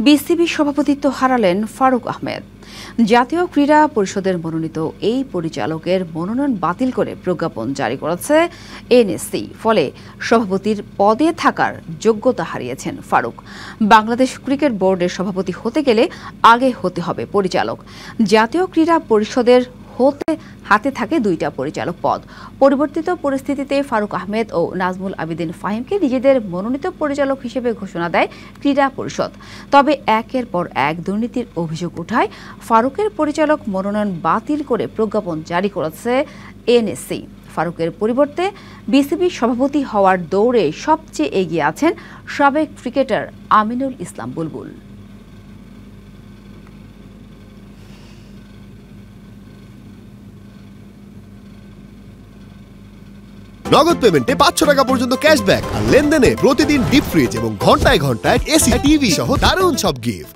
BCB সভাপতিত্ব হারালেন ফারুক আহমেদ। জাতীয় ক্রীড়া পরিষদের মনোনীত এই পরিচালকের মনোনয়ন বাতিল করে প্রজ্ঞাপন জারি করেছে এনএসসি। ফলে সভাপতির পদে থাকার যোগ্যতা হারিয়েছেন ফারুক। বাংলাদেশ ক্রিকেট বোর্ডের সভাপতি হতে গেলে আগে হতে হবে পরিচালক। জাতীয় ক্রীড়া পরিষদের হাতে থাকে দুইটা পরিচালক পদ। পরিবর্তিত পরিস্থিতিতে ফারুক আহমেদ ও নাজমুল আবেদিন ফাহিমকে নিজেদের মনোনীত পরিচালক হিসেবে ঘোষণা দেয় ক্রীড়া পরিষদ। তবে একের পর এক দুর্নীতির অভিযোগ উঠায় ফারুকের পরিচালক মনোনয়ন বাতিল করে প্রজ্ঞাপন জারি করেছে এনএসসি। ফারুকের পরিবর্তে বিসিবি সভাপতি হওয়ার দৌড়ে সবচেয়ে এগিয়ে আছেন সাবেক ক্রিকেটার আমিনুল ইসলাম বুলবুল। নগদ পেমেন্টে 500 টাকা পর্যন্ত ক্যাশব্যাক আর লেনদেনে প্রতিদিন ডিপ ফ্রিজ এবং ঘন্টায় ঘন্টায় এসি টিভি সহ দারুণ সব গিফট।